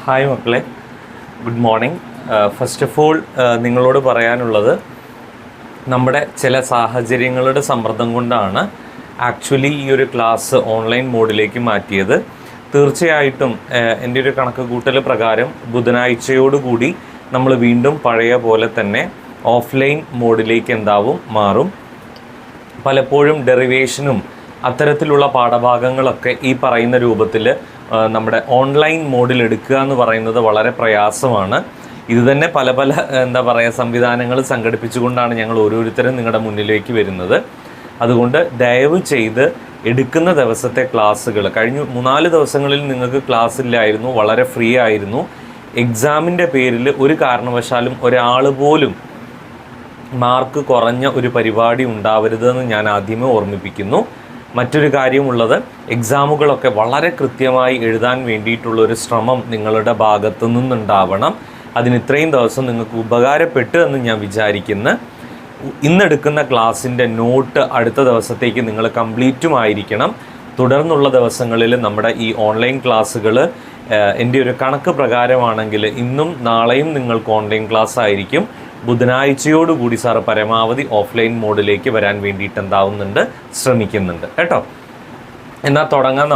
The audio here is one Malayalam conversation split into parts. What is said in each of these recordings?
ഹായ് മക്കളെ, good morning. First of all നിങ്ങളോട് പറയാനുള്ളത്, നമ്മുടെ ചില സാഹചര്യങ്ങളുടെ സമ്മർദ്ദം കൊണ്ടാണ് ആക്ച്വലി ഈ ഒരു ക്ലാസ് ഓൺലൈൻ മോഡിലേക്ക് മാറ്റിയത്. തീർച്ചയായിട്ടും എൻ്റെ ഒരു കണക്ക് കൂട്ടൽ പ്രകാരം ബുധനാഴ്ചയോടുകൂടി നമ്മൾ വീണ്ടും പഴയ പോലെ തന്നെ ഓഫ്ലൈൻ മോഡിലേക്ക് മാറും. പലപ്പോഴും ഡെറിവേഷനും അത്തരത്തിലുള്ള പാഠഭാഗങ്ങളൊക്കെ ഈ പറയുന്ന രൂപത്തിൽ നമ്മുടെ ഓൺലൈൻ മോഡിൽ എടുക്കുക എന്ന് പറയുന്നത് വളരെ പ്രയാസമാണ്. ഇത് തന്നെ പല സംവിധാനങ്ങൾ സംഘടിപ്പിച്ചുകൊണ്ടാണ് ഞങ്ങൾ ഓരോരുത്തരും നിങ്ങളുടെ മുന്നിലേക്ക് വരുന്നത്. അതുകൊണ്ട് ദയവ് ചെയ്ത് എടുക്കുന്ന ദിവസത്തെ ക്ലാസ്സുകൾ, കഴിഞ്ഞ 3-4 ദിവസങ്ങളിൽ നിങ്ങൾക്ക് ക്ലാസ് ഇല്ലായിരുന്നു, വളരെ ഫ്രീ ആയിരുന്നു. എക്സാമിൻ്റെ പേരിൽ ഒരു കാരണവശാലും ഒരാൾ പോലും മാർക്ക് കുറഞ്ഞ ഒരു പരിപാടി ഉണ്ടാവരുതെന്ന് ഞാൻ ആദ്യമേ ഓർമ്മിപ്പിക്കുന്നു. മറ്റൊരു കാര്യമുള്ളത്, എക്സാമുകളൊക്കെ വളരെ കൃത്യമായി എഴുതാൻ വേണ്ടിയിട്ടുള്ളൊരു ശ്രമം നിങ്ങളുടെ ഭാഗത്തു നിന്നുണ്ടാവണം. അതിന് ഇത്രയും ദിവസം നിങ്ങൾക്ക് ഉപകാരപ്പെട്ടു എന്ന് ഞാൻ വിചാരിക്കുന്നു. ഇന്നെടുക്കുന്ന ക്ലാസ്സിൻ്റെ നോട്ട് അടുത്ത ദിവസത്തേക്ക് നിങ്ങൾ കംപ്ലീറ്റുമായിരിക്കണം. തുടർന്നുള്ള ദിവസങ്ങളിൽ നമ്മുടെ ഈ ഓൺലൈൻ ക്ലാസ്സുകൾ എൻ്റെ ഒരു കണക്ക് പ്രകാരമാണെങ്കിൽ ഇന്നും നാളെയും നിങ്ങൾക്ക് ഓൺലൈൻ ക്ലാസ് ആയിരിക്കും. ബുധനാഴ്ചയോടുകൂടി സാർ പരമാവധി ഓഫ്ലൈൻ മോഡിലേക്ക് വരാൻ വേണ്ടിയിട്ട് ശ്രമിക്കുന്നുണ്ട് കേട്ടോ. എന്നാൽ തുടങ്ങാൻ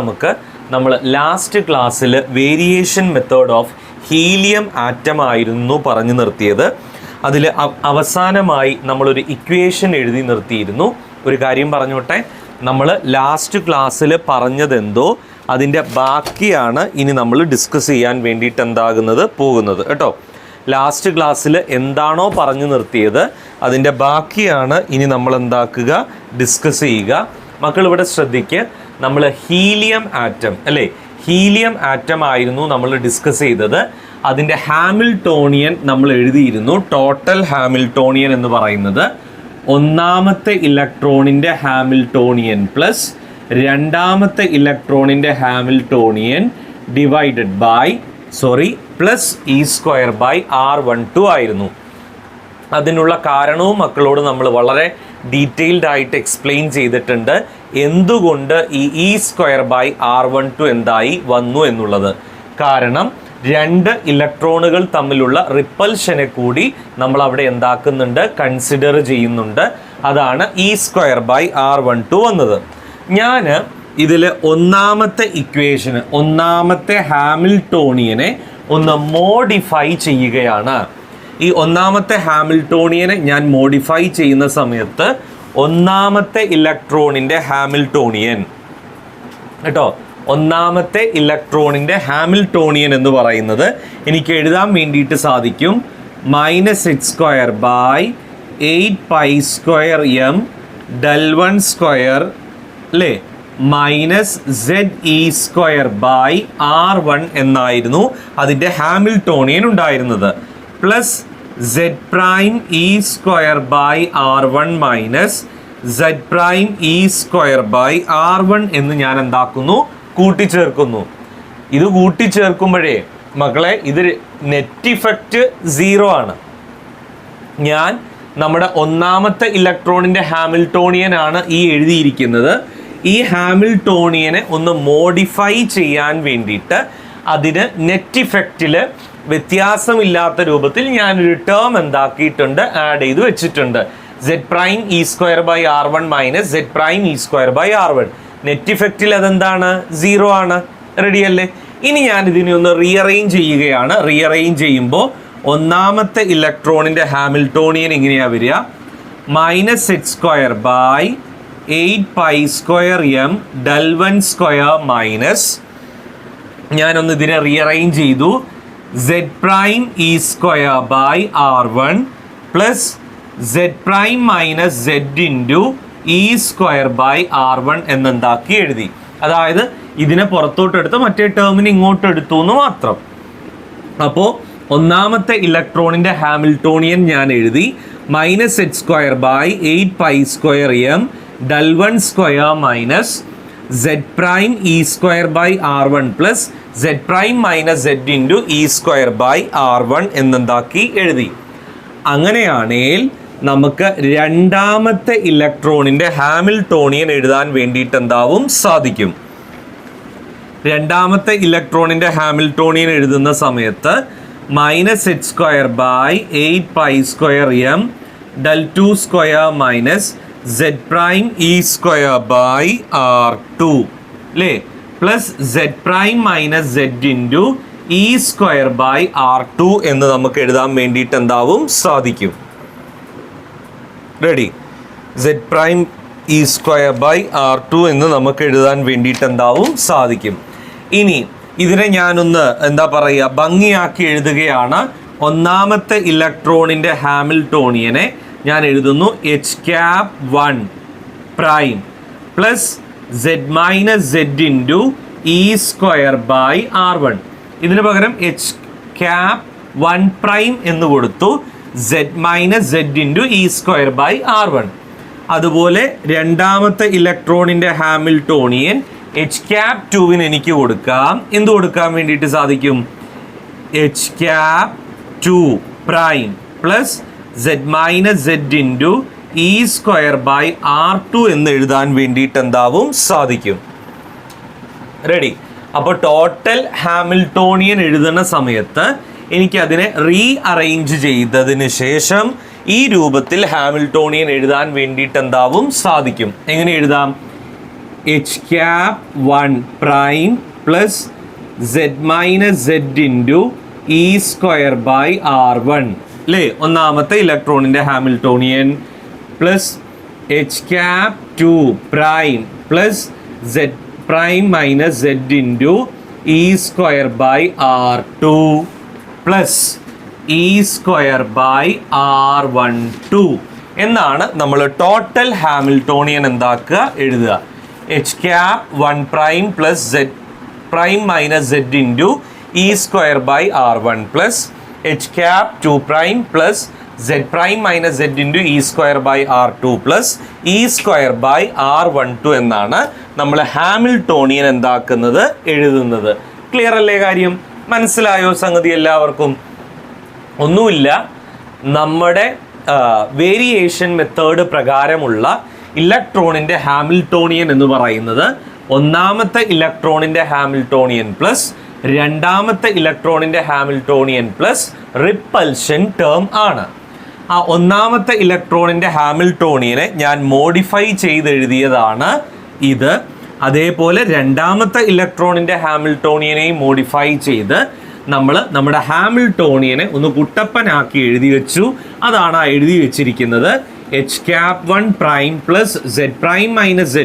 നമ്മൾ ലാസ്റ്റ് ക്ലാസ്സിൽ variation method of helium atom ആയിരുന്നു പറഞ്ഞു നിർത്തിയത്. അതിൽ അവസാനമായി നമ്മളൊരു ഇക്വേഷൻ എഴുതി നിർത്തിയിരുന്നു. ഒരു കാര്യം പറഞ്ഞോട്ടെ, നമ്മൾ ലാസ്റ്റ് ക്ലാസ്സിൽ പറഞ്ഞതെന്തോ അതിൻ്റെ ബാക്കിയാണ് ഇനി നമ്മൾ ഡിസ്കസ് ചെയ്യാൻ വേണ്ടിയിട്ട് പോകുന്നത് കേട്ടോ. ലാസ്റ്റ് ക്ലാസ്സിൽ എന്താണോ പറഞ്ഞു നിർത്തിയത് അതിൻ്റെ ബാക്കിയാണ് ഇനി നമ്മൾ ഡിസ്കസ് ചെയ്യുക. മക്കൾ ഇവിടെ ശ്രദ്ധിക്കുക, നമ്മൾ ഹീലിയം ആറ്റം ഹീലിയം ആറ്റം ആയിരുന്നു നമ്മൾ ഡിസ്കസ് ചെയ്തത്. അതിൻ്റെ ഹാമിൽട്ടോണിയൻ നമ്മൾ എഴുതിയിരുന്നു. ടോട്ടൽ ഹാമിൽട്ടോണിയൻ എന്ന് പറയുന്നത് ഒന്നാമത്തെ ഇലക്ട്രോണിൻ്റെ ഹാമിൽട്ടോണിയൻ പ്ലസ് രണ്ടാമത്തെ ഇലക്ട്രോണിൻ്റെ Hamiltonian divided by plus E²/R12 ആയിരുന്നു. അതിനുള്ള കാരണവും മക്കളോട് നമ്മൾ വളരെ ഡീറ്റെയിൽഡ് ആയിട്ട് എക്സ്പ്ലെയിൻ ചെയ്തിട്ടുണ്ട്. എന്തുകൊണ്ട് ഈ E²/R12 എന്തായി വന്നു എന്നുള്ളത്. കാരണം 2 ഇലക്ട്രോണുകൾ തമ്മിലുള്ള റിപ്പൽഷനെ കൂടി നമ്മൾ അവിടെ കൺസിഡർ ചെയ്യുന്നുണ്ട്. അതാണ് E²/R12 വന്നത്. ഞാൻ ഇതിൽ ഒന്നാമത്തെ ഇക്വേഷന്, ഒന്നാമത്തെ ഹാമിൽട്ടോണിയനെ ഒന്ന് മോഡിഫൈ ചെയ്യുകയാണ്. ഈ ഒന്നാമത്തെ ഹാമിൽട്ടോണിയനെ ഞാൻ മോഡിഫൈ ചെയ്യുന്ന സമയത്ത് ഒന്നാമത്തെ ഇലക്ട്രോണിൻ്റെ ഹാമിൽട്ടോണിയൻ കേട്ടോ, ഒന്നാമത്തെ ഇലക്ട്രോണിൻ്റെ ഹാമിൽട്ടോണിയൻ എന്ന് പറയുന്നത് എനിക്ക് എഴുതാൻ വേണ്ടിയിട്ട് സാധിക്കും -8π² del1² അല്ലേ -ZE²/R1 എന്നായിരുന്നു അതിൻ്റെ ഹാമിൽട്ടോണിയൻ ഉണ്ടായിരുന്നത്. പ്ലസ് Z'(E²/R1) മൈനസ് Z'(E²/R1) എന്ന് ഞാൻ കൂട്ടിച്ചേർക്കുന്നു. ഇത് കൂട്ടിച്ചേർക്കുമ്പോഴേ മക്കളെ ഇത് നെറ്റ് ഇഫക്റ്റ് 0 ആണ്. ഞാൻ നമ്മുടെ ഒന്നാമത്തെ ഇലക്ട്രോണിൻ്റെ ഹാമിൽട്ടോണിയൻ ആണ് ഈ എഴുതിയിരിക്കുന്നത്. ഈ ഹാമിൽട്ടോണിയനെ ഒന്ന് മോഡിഫൈ ചെയ്യാൻ വേണ്ടിയിട്ട് അതിന് നെറ്റ് ഇഫക്റ്റിൽ വ്യത്യാസമില്ലാത്ത രൂപത്തിൽ ഞാനൊരു ടേം ആഡ് ചെയ്ത് വെച്ചിട്ടുണ്ട്. Z'(E²/R1) minus Z'(E²/R1). നെറ്റ് ഇഫക്റ്റിൽ അതെന്താണ്? 0 ആണ്. റെഡി അല്ലേ? ഇനി ഞാൻ ഇതിനെ ഒന്ന് റീഅറേഞ്ച് ചെയ്യുകയാണ്. റീഅറേഞ്ച് ചെയ്യുമ്പോൾ ഒന്നാമത്തെ ഇലക്ട്രോണിൻ്റെ ഹാമിൽട്ടോണിയൻ ഇങ്ങനെയാണ് വരിക, -8π² del1² മൈനസ്, ഞാനൊന്ന് ഇതിനെ റീഅറേഞ്ച് ചെയ്തു, Z'(E²/R1) പ്ലസ് Z'-Z(E²/R1) എഴുതി. അതായത് ഇതിനെ പുറത്തോട്ടെടുത്ത് മറ്റേ ടേമിന് ഇങ്ങോട്ട് എടുത്തു എന്ന് മാത്രം. അപ്പോൾ ഒന്നാമത്തെ ഇലക്ട്രോണിൻ്റെ ഹാമിൽട്ടോണിയൻ ഞാൻ എഴുതി -h²/8π² del1² minus Z'-E²/R1 plus Z'-Z(E²/R1 എഴുതി. അങ്ങനെയാണെങ്കിൽ നമുക്ക് രണ്ടാമത്തെ ഇലക്ട്രോണിൻ്റെ ഹാമിൽട്ടോണിയൻ എഴുതാൻ വേണ്ടിയിട്ട് സാധിക്കും. രണ്ടാമത്തെ ഇലക്ട്രോണിൻ്റെ ഹാമിൽട്ടോണിയൻ എഴുതുന്ന സമയത്ത് -h²/8π²m del2² - z'(e²/r2) അല്ലേ, പ്ലസ് z' - z e²/r2 എന്ന് നമുക്ക് എഴുതാൻ വേണ്ടിയിട്ട് എന്താവും സാധിക്കും. റെഡി, z'(e²/r2) എന്ന് നമുക്ക് എഴുതാൻ വേണ്ടിയിട്ട് എന്താവും സാധിക്കും. ഇനി ഇതിനെ ഞാനൊന്ന് എന്താ പറയുക ഭംഗിയാക്കി എഴുതുകയാണ്. ഒന്നാമത്തെ ഇലക്ട്രോണിൻ്റെ ഹാമിൽട്ടോണിയനെ ഞാൻ എഴുതുന്നു h⁻1' plus z - z e²/r1. ഇതിന് പകരം h⁻1' എന്ന് കൊടുത്തു, z - z e²/r1. അതുപോലെ രണ്ടാമത്തെ ഇലക്ട്രോണിൻ്റെ ഹാമിൽട്ടോണിയൻ h⁻2-ന് എനിക്ക് കൊടുക്കാം. എന്ത് കൊടുക്കാൻ വേണ്ടിയിട്ട് സാധിക്കും? h⁻2' plus z - z e²/r2 എന്ന് എഴുതാൻ വേണ്ടിയിട്ട് എന്താവും സാധിക്കും. റെഡി. അപ്പോൾ ടോട്ടൽ ഹാമിൽട്ടോണിയൻ എഴുതുന്ന സമയത്ത് എനിക്കതിനെ അറേഞ്ച് ചെയ്തതിന് ശേഷം ഈ രൂപത്തിൽ ഹാമിൽട്ടോണിയൻ എഴുതാൻ വേണ്ടിയിട്ട് എന്താവും സാധിക്കും. എങ്ങനെ എഴുതാം? h⁻1' plus z - z e²/r1 അല്ലേ, ഒന്നാമത്തെ ഇലക്ട്രോണിൻ്റെ Hamiltonian, plus h⁻2' plus z' - z e²/r2 plus e²/r12 എന്നാണ് നമ്മൾ ടോട്ടൽ ഹാമിൽട്ടോണിയൻ എന്താക്കുക എഴുതുക. h⁻1' plus z' - z e²/r1 plus h⁻2' plus z' - z e²/r2 plus e²/r12 എന്നാണ് നമ്മൾ ഹാമിൽട്ടോണിയൻ എന്താക്കുന്നത് എഴുതുന്നത്. ക്ലിയർ അല്ലേ? കാര്യം മനസ്സിലായോ സംഗതി എല്ലാവർക്കും? ഒന്നുമില്ല, നമ്മുടെ വേരിയേഷൻ മെത്തേഡ് പ്രകാരമുള്ള ഇലക്ട്രോണിൻ്റെ ഹാമിൽട്ടോണിയൻ എന്ന് പറയുന്നത് ഒന്നാമത്തെ ഇലക്ട്രോണിൻ്റെ ഹാമിൽട്ടോണിയൻ പ്ലസ് രണ്ടാമത്തെ ഇലക്ട്രോണിൻ്റെ ഹാമിൽട്ടോണിയൻ പ്ലസ് റിപ്പൽഷൻ ടേം ആണ്. ആ ഒന്നാമത്തെ ഇലക്ട്രോണിൻ്റെ ഹാമിൽട്ടോണിയനെ ഞാൻ മോഡിഫൈ ചെയ്തെഴുതിയതാണ് ഇത്. അതേപോലെ രണ്ടാമത്തെ ഇലക്ട്രോണിൻ്റെ ഹാമിൽട്ടോണിയനെയും മോഡിഫൈ ചെയ്ത് നമ്മൾ നമ്മുടെ ഹാമിൽട്ടോണിയനെ ഒന്ന് കുട്ടപ്പനാക്കി എഴുതി വെച്ചു. അതാണ് ആ എഴുതി വെച്ചിരിക്കുന്നത്. h⁻1' plus z' - z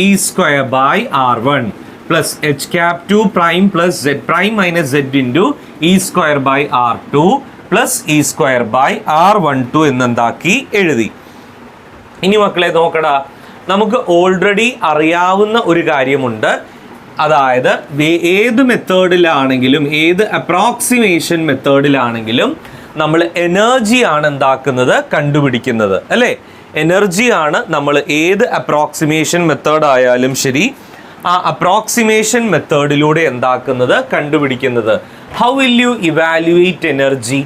e²/r1 plus h⁻2' plus z' - z e²/r2 plus e²/r12 എന്നെന്താക്കി എഴുതി. ഇനി മക്കളെ നോക്കടാ, നമുക്ക് ഓൾറെഡി അറിയാവുന്ന ഒരു കാര്യമുണ്ട്. അതായത് ഏത് മെത്തേഡിലാണെങ്കിലും, ഏത് അപ്രോക്സിമേഷൻ മെത്തേഡിലാണെങ്കിലും നമ്മൾ എനർജിയാണ് എന്താക്കുന്നത് കണ്ടുപിടിക്കുന്നത് അല്ലേ. എനർജിയാണ് നമ്മൾ ഏത് അപ്രോക്സിമേഷൻ മെത്തേഡ് ആയാലും ശരി ആ അപ്രോക്സിമേഷൻ മെത്തേഡിലൂടെ എന്താക്കുന്നത് കണ്ടുപിടിക്കുന്നത്. How will you evaluate energy?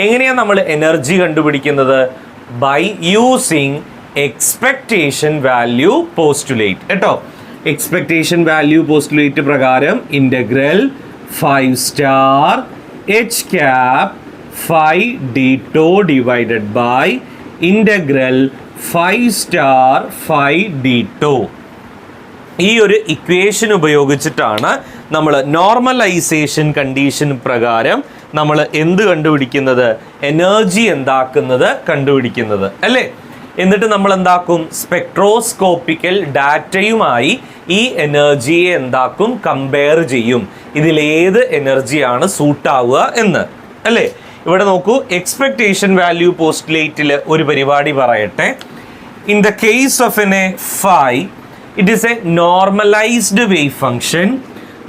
എങ്ങനെയാണ് നമ്മൾ എനർജി കണ്ടുപിടിക്കുന്നത്? By using expectation value postulate കേട്ടോ. എക്സ്പെക്ടേഷൻ വാല്യൂ പോസ്റ്റുലേറ്റ് പ്രകാരം integral 5* h⁻5d⁴ divided by integral 5*5d⁴. ഈ ഒരു ഇക്വേഷൻ ഉപയോഗിച്ചിട്ടാണ് നമ്മൾ നോർമലൈസേഷൻ കണ്ടീഷൻ പ്രകാരം നമ്മൾ എന്ത് കണ്ടുപിടിക്കുന്നത്? എനർജി എന്താക്കുന്നത് കണ്ടുപിടിക്കുന്നത് അല്ലേ. എന്നിട്ട് നമ്മൾ എന്താക്കും? സ്പെക്ട്രോസ്കോപ്പിക്കൽ ഡാറ്റയുമായി ഈ എനർജിയെ എന്താക്കും? കമ്പയർ ചെയ്യും. ഇതിലേത് എനർജിയാണ് സൂട്ടാവുക എന്ന് അല്ലേ. ഇവിടെ നോക്കൂ, എക്സ്പെക്ടേഷൻ വാല്യൂ പോസ്റ്റുലേറ്റിൽ ഒരു പരിപാടി പറയട്ടെ. In the case of N phi, it is a normalized wave function.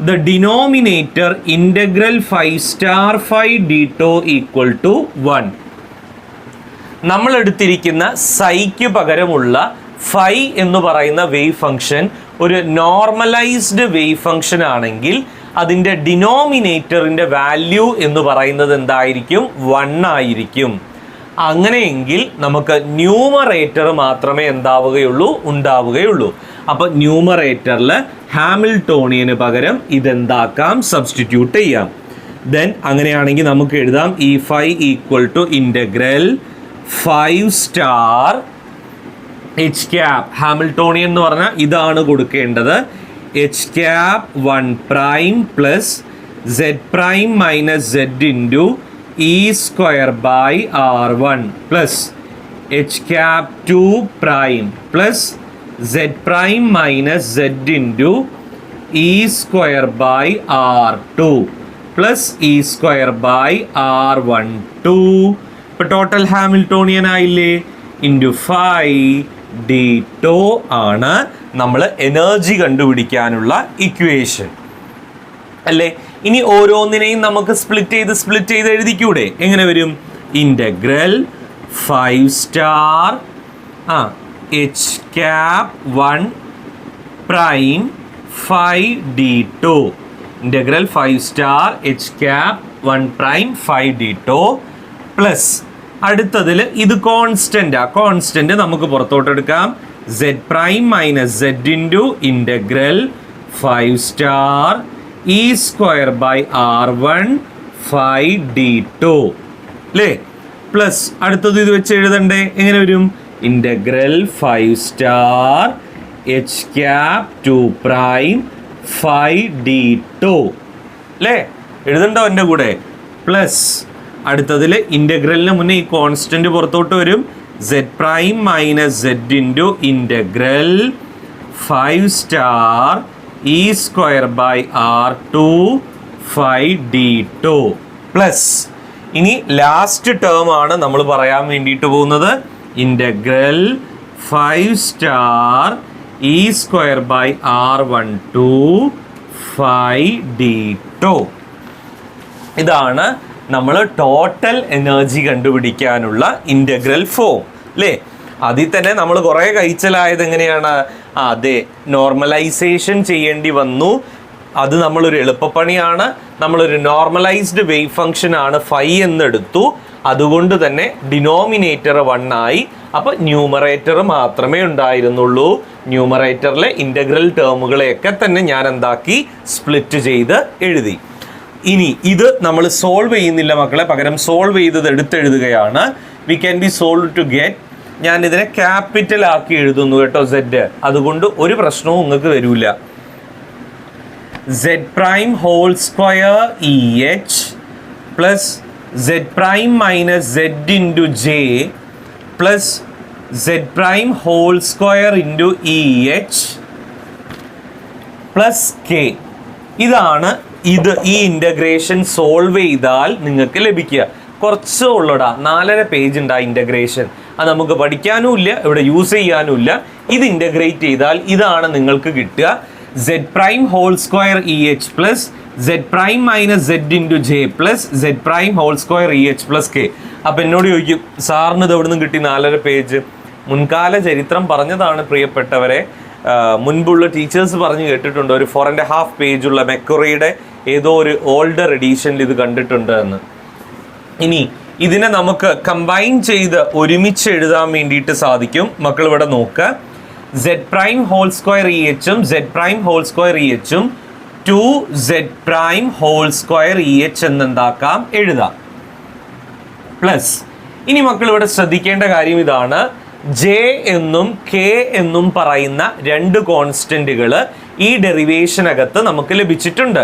The denominator integral 5*5d⁴ equal to 1. നമ്മൾ എടുത്തിരിക്കുന്ന സൈക്ക് പകരമുള്ള ഫൈ എന്ന് പറയുന്ന വേവ് ഫംഗ്ഷൻ ഒരു നോർമലൈസ്ഡ് വേവ് ഫംഗ്ഷൻ ആണെങ്കിൽ അതിൻ്റെ ഡിനോമിനേറ്ററിൻ്റെ വാല്യൂ എന്ന് പറയുന്നത് എന്തായിരിക്കും? 1 ആയിരിക്കും. അങ്ങനെയെങ്കിൽ നമുക്ക് ന്യൂമറേറ്റർ മാത്രമേ ഉണ്ടാവുകയുള്ളൂ. അപ്പോൾ ന്യൂമറേറ്ററിൽ ഹാമിൽട്ടോണിയന് പകരം ഇതെന്താക്കാം, സബ്സ്റ്റിറ്റ്യൂട്ട് ചെയ്യാം. ദെൻ അങ്ങനെയാണെങ്കിൽ നമുക്ക് എഴുതാം E5 equal to integral 5 star H cap. Hamiltonian എന്ന് പറഞ്ഞാൽ ഇതാണ് കൊടുക്കേണ്ടത്. H cap 1 prime plus Z prime minus Z into E square by R1 plus H cap 2 prime plus Z prime minus Z into E square by R2 plus E square by R12. ഇപ്പോൾ ടോട്ടൽ ഹാമിൽട്ടോണിയൻ ആയില്ലേ? ഇൻറ്റു 5d ആണ് നമ്മൾ എനർജി കണ്ടുപിടിക്കാനുള്ള ഇക്വേഷൻ അല്ലേ. ഇനി ഓരോന്നിനെയും നമുക്ക് സ്പ്ലിറ്റ് ചെയ്ത് എഴുതിക്കൂടെ? എങ്ങനെ വരും? Integral 5 star H cap 1 prime 5d2 integral 5 star H cap 1 prime 5d2 plus അടുത്തതിൽ ഇത് കോൺസ്റ്റന്റ് നമുക്ക് പുറത്തോട്ടെടുക്കാം. Zed prime minus Z into integral 5 star E square by R1 5d2 അല്ലേ. പ്ലസ് അടുത്തത് ഇത് വെച്ച് എഴുതണ്ടേ? എങ്ങനെ വരും? Integral 5 star H cap 2 prime 5d2 അല്ലേ. എഴുതണ്ടോ എൻ്റെ കൂടെ? പ്ലസ് അടുത്തതിൽ ഇൻ്റഗ്രലിന് മുന്നേ ഈ കോൺസ്റ്റന്റ് പുറത്തോട്ട് വരും. Z prime minus Z into integral 5 star E square by R2 5d2 plus ഇനി ലാസ്റ്റ് ടേം ആണ് നമ്മൾ പറയാൻ വേണ്ടിയിട്ട് പോകുന്നത്. Integral 5 star E square by R12 5d2. ഇതാണ് നമ്മൾ ടോട്ടൽ എനർജി കണ്ടുപിടിക്കാനുള്ള ഇൻ്റഗ്രൽ ഫോം അല്ലേ. അതിൽ തന്നെ നമ്മൾ കുറേ കഴിച്ചലായത് എങ്ങനെയാണ്? അതെ, നോർമലൈസേഷൻ ചെയ്യേണ്ടി വന്നു. അത് നമ്മളൊരു എളുപ്പപ്പണിയാണ്. നമ്മളൊരു നോർമലൈസ്ഡ് വേവ് ഫംഗ്ഷൻ ആണ് ഫൈ എന്നെടുത്തു. അതുകൊണ്ട് തന്നെ ഡിനോമിനേറ്റർ 1 ആയി. അപ്പോൾ ന്യൂമറേറ്റർ മാത്രമേ ഉണ്ടായിരുന്നുള്ളൂ. ന്യൂമറേറ്ററിലെ ഇൻ്റഗ്രൽ ടേമുകളെയൊക്കെ തന്നെ ഞാൻ എന്താക്കി, സ്പ്ലിറ്റ് ചെയ്ത് എഴുതി. ഇനി ഇത് നമ്മൾ സോൾവ് ചെയ്യുന്നില്ല മക്കളെ, പകരം സോൾവ് ചെയ്തത് എടുത്തെഴുതുകയാണ്. We can be solve to get. ഞാൻ ഇതിനെ ക്യാപിറ്റൽ ആക്കി എഴുതുന്നു കേട്ടോ, സെഡ്. അതുകൊണ്ട് ഒരു പ്രശ്നവും നിങ്ങൾക്ക് വരില്ല. Z prime whole square E H plus Z prime minus Z into J plus Z prime whole square into E H plus K. ഇതാണ് ഈ ഇൻ്റഗ്രേഷൻ സോൾവ് ചെയ്താൽ നിങ്ങൾക്ക് ലഭിക്കുക. കുറച്ച് ഉള്ളടാ, 4.5 പേജ് ഉണ്ട് ആ ഇൻ്റഗ്രേഷൻ. അത് നമുക്ക് പഠിക്കാനും ഇല്ല, ഇവിടെ യൂസ് ചെയ്യാനും ഇല്ല. ഇത് ഇൻ്റഗ്രേറ്റ് ചെയ്താൽ ഇതാണ് നിങ്ങൾക്ക് കിട്ടുക. Z prime whole square E H plus Z prime minus Z into J plus Z prime whole square E H plus K. അപ്പം എന്നോട് ചോദിക്കും, സാറിന് ഇത് എവിടെ നിന്നും കിട്ടി 4.5 പേജ്? മുൻകാല ചരിത്രം പറഞ്ഞതാണ് പ്രിയപ്പെട്ടവരെ. മുൻപുള്ള ടീച്ചേഴ്സ് പറഞ്ഞു കേട്ടിട്ടുണ്ട്, ഒരു 4.5 പേജുള്ള മെക്കറിയുടെ ഏതോ ഒരു ഓൾഡർ എഡീഷനിൽ ഇത് കണ്ടിട്ടുണ്ട് എന്ന്. ഇനി ഇതിനെ നമുക്ക് കമ്പൈൻ ചെയ്ത് ഒരുമിച്ച് എഴുതാൻ വേണ്ടിയിട്ട് സാധിക്കും. മക്കൾ ഇവിടെ നോക്കുക. Zed prime whole square E എച്ചും zed prime whole square E എച്ചും 2z prime whole square E H എന്നെന്താക്കാം, എഴുതാം. പ്ലസ് ഇനി മക്കൾ ഇവിടെ ശ്രദ്ധിക്കേണ്ട കാര്യം ഇതാണ്. ജെ എന്നും കെ എന്നും പറയുന്ന 2 കോൺസ്റ്റന്റുകൾ ഈ ഡെറിവേഷനകത്ത് നമുക്ക് ലഭിച്ചിട്ടുണ്ട്.